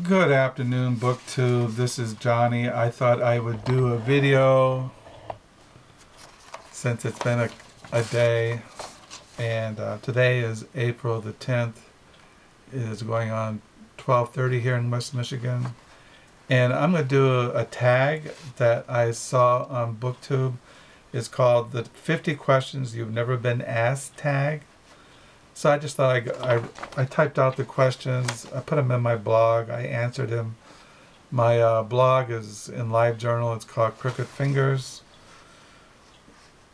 Good afternoon, BookTube. This is Johnny. I thought I would do a video since it's been a day, and today is April the 10th. It is going on 12:30 here in West Michigan, and I'm going to do a tag that I saw on BookTube. It's called the 50 Questions You've Never Been Asked tag. So I just thought I typed out the questions, I put them in my blog, I answered them. My blog is in LiveJournal, it's called Crooked Fingers,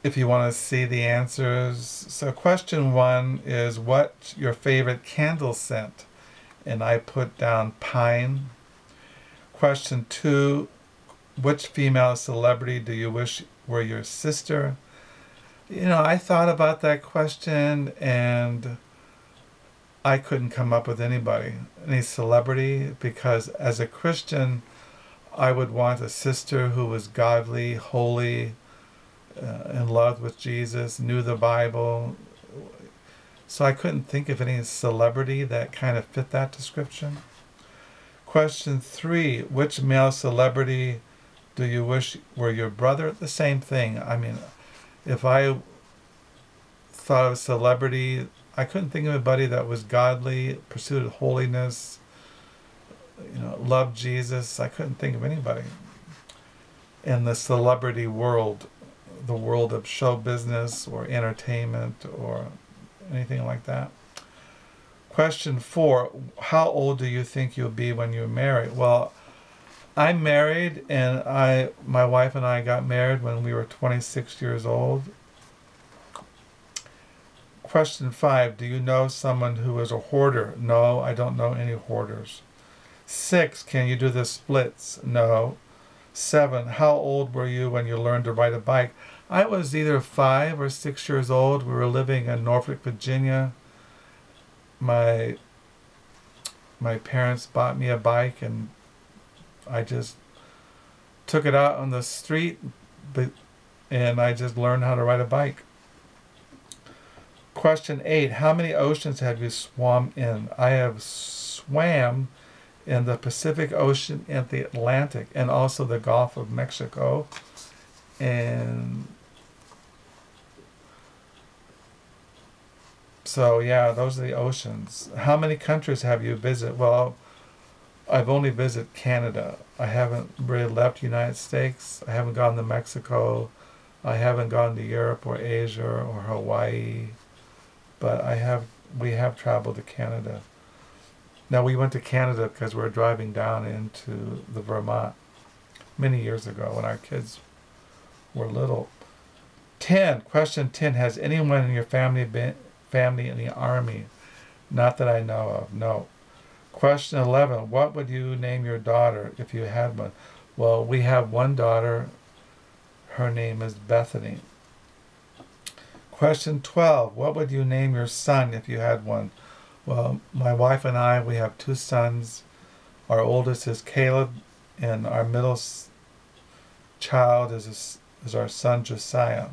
if you want to see the answers. So question 1 is, what's your favorite candle scent? And I put down pine. Question 2, which female celebrity do you wish were your sister? You know, I thought about that question and I couldn't come up with any celebrity, because as a Christian, I would want a sister who was godly, holy, in love with Jesus, knew the Bible. So I couldn't think of any celebrity that kind of fit that description. Question 3, which male celebrity do you wish were your brother? The same thing. I mean, if I thought of celebrity, I couldn't think of anybody that was godly, pursued holiness, loved Jesus. I couldn't think of anybody in the celebrity world, the world of show business or entertainment or anything like that. Question 4, how old do you think you'll be when you're married? Well, I'm married, and my wife and I got married when we were 26 years old. Question 5, do you know someone who is a hoarder? No, I don't know any hoarders. 6, can you do the splits? No. 7, how old were you when you learned to ride a bike? I was either 5 or 6 years old. We were living in Norfolk, Virginia. My parents bought me a bike, and I just took it out on the street, and I just learned how to ride a bike. Question 8, how many oceans have you swum in? I have swam in the Pacific Ocean and the Atlantic, and also the Gulf of Mexico. And so, yeah, those are the oceans. How many countries have you visited? Well, I've only visited Canada. I haven't really left the United States. I haven't gone to Mexico. I haven't gone to Europe or Asia or Hawaii. But we have traveled to Canada. Now, we went to Canada because we were driving down into the Vermont many years ago when our kids were little. Question 10, has anyone in your family been in the Army? Not that I know of, no. Question 11, what would you name your daughter if you had one? Well, we have one daughter. Her name is Bethany. Question 12, what would you name your son if you had one? Well, my wife and I, we have 2 sons. Our oldest is Caleb, and our middle child is our son Josiah.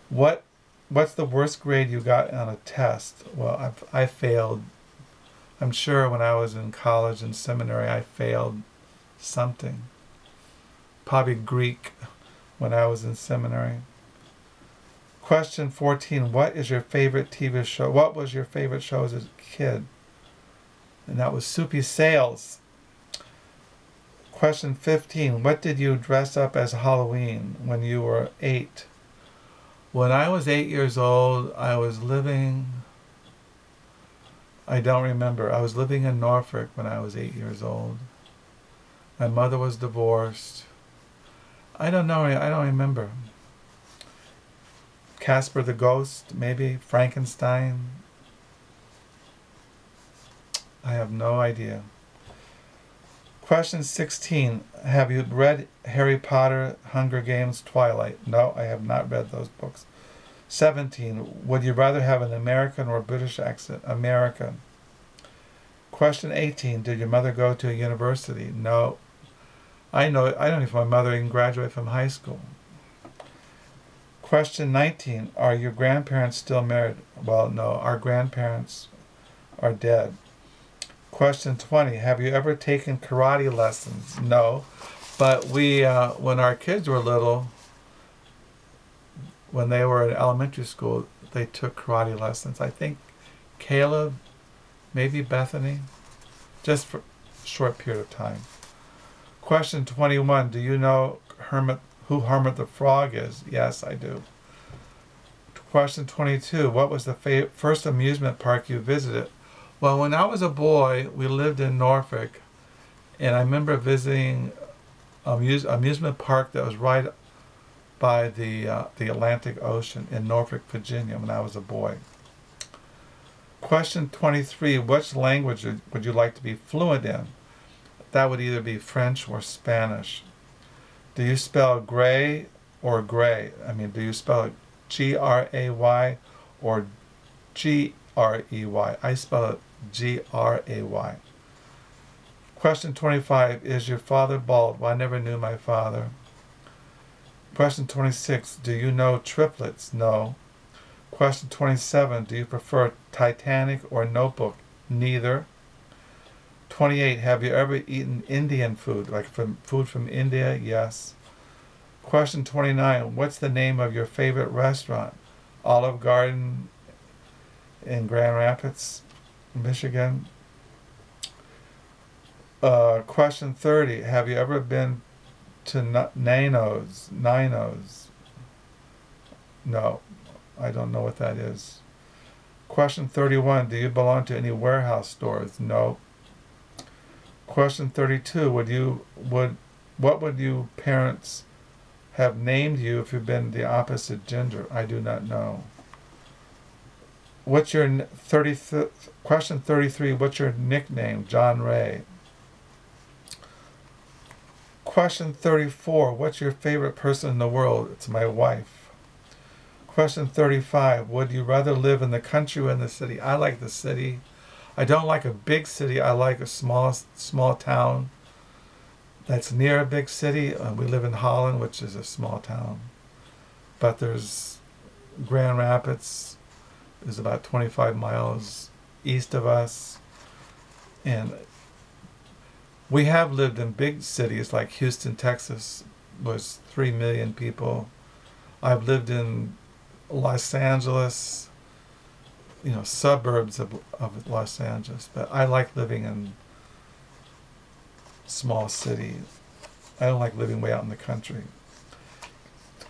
What's the worst grade you got on a test? Well, I failed. I'm sure when I was in college and seminary, I failed something. Probably Greek when I was in seminary. Question 14, what is your favorite TV show? What was your favorite show as a kid? And that was Soupy Sales. Question 15, what did you dress up as Halloween when you were 8? When I was 8 years old, I don't remember. I was living in Norfolk when I was 8 years old. My mother was divorced. I don't know. I don't remember. Casper the Ghost, maybe. Frankenstein. I have no idea. Question 16. Have you read Harry Potter, Hunger Games, Twilight? No, I have not read those books. 17. Would you rather have an American or British accent? American. Question 18. Did your mother go to a university? No. I don't know if my mother even graduated from high school. Question 19. Are your grandparents still married? Well, no. Our grandparents are dead. Question 20. Have you ever taken karate lessons? No. But we, when our kids were little, when they were in elementary school, they took karate lessons. I think Caleb, maybe Bethany, just for a short period of time. Question 21. Do you know who Hermit the Frog is? Yes, I do. Question 22. What was the first amusement park you visited? Well, when I was a boy, we lived in Norfolk, and I remember visiting amusement park that was right by the Atlantic Ocean in Norfolk, Virginia, when I was a boy. Question 23. Which language would you like to be fluent in? That would either be French or Spanish. Do you spell gray or gray? I mean, do you spell it G-R-A-Y or G-R-E-Y? I spell it G-R-A-Y. Question 25. Is your father bald? Well, I never knew my father. Question 26. Do you know triplets? No. Question 27. Do you prefer Titanic or Notebook? Neither. 28. Have you ever eaten Indian food, like food from India? Yes. Question 29. What's the name of your favorite restaurant? Olive Garden in Grand Rapids, Michigan. Question 30. Have you ever been to Nino's? No, I don't know what that is. Question 31. Do you belong to any warehouse stores? No. Question 32. What would you parents have named you if you've been the opposite gender? I do not know. What's your question 33? What's your nickname? John Ray. Question 34. What's your favorite person in the world? It's my wife. Question 35. Would you rather live in the country or in the city? I like the city. I don't like a big city. I like a small town that's near a big city. We live in Holland, which is a small town. But there's Grand Rapids is about 25 miles east of us. And we have lived in big cities like Houston, Texas, was 3 million people. I've lived in Los Angeles, suburbs of Los Angeles, but I like living in small cities. I don't like living way out in the country.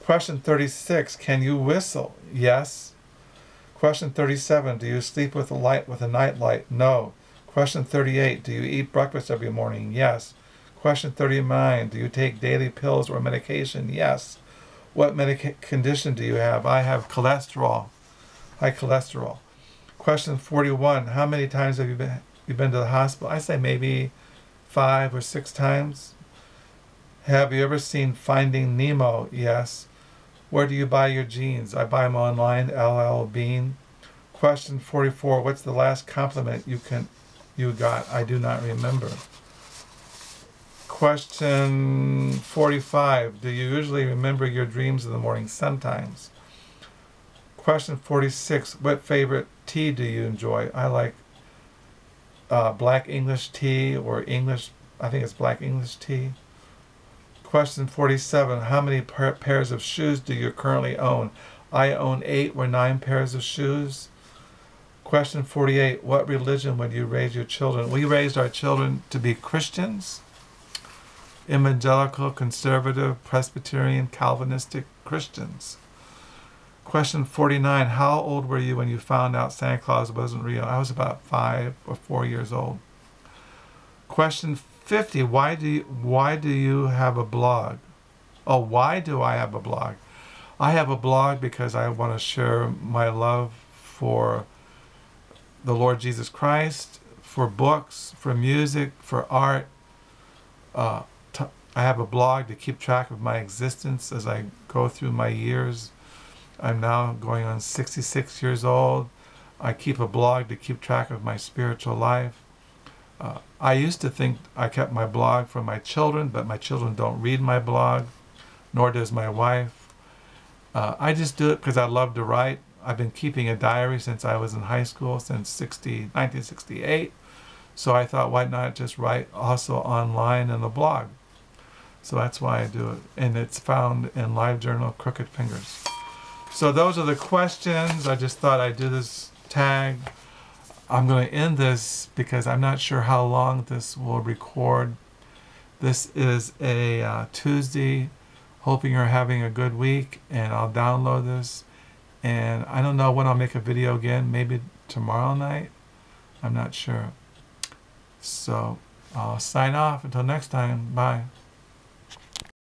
Question 36, can you whistle? Yes. Question 37, do you sleep with a night light? No. Question 38, do you eat breakfast every morning? Yes. Question 39, do you take daily pills or medication? Yes. What condition do you have? I have cholesterol, high cholesterol. Question 41, how many times have you been to the hospital? I say maybe 5 or 6 times. Have you ever seen Finding Nemo? Yes. Where do you buy your jeans? I buy them online, LL Bean. Question 44, what's the last compliment you got? I do not remember. Question 45, do you usually remember your dreams in the morning? Sometimes. Question 46, what favorite tea do you enjoy? I like black English tea or English, I think it's black English tea. Question 47, how many pairs of shoes do you currently own? I own 8 or 9 pairs of shoes. Question 48, what religion would you raise your children? We raised our children to be Christians, evangelical, conservative, Presbyterian, Calvinistic Christians. Question 49, how old were you when you found out Santa Claus wasn't real? I was about 5 or 4 years old. Question 50, why do you have a blog? Oh, why do I have a blog? I have a blog because I want to share my love for the Lord Jesus Christ, for books, for music, for art. I have a blog to keep track of my existence as I go through my years. I'm now going on 66 years old. I keep a blog to keep track of my spiritual life. I used to think I kept my blog for my children, but my children don't read my blog, nor does my wife. I just do it because I love to write. I've been keeping a diary since I was in high school, since 1968. So I thought, why not just write also online in the blog? So that's why I do it. And it's found in LiveJournal Crooked Fingers. So those are the questions. I just thought I'd do this tag. I'm going to end this because I'm not sure how long this will record. This is a Tuesday. Hoping you're having a good week, and I'll download this. And I don't know when I'll make a video again. Maybe tomorrow night. I'm not sure. So I'll sign off. Until next time. Bye.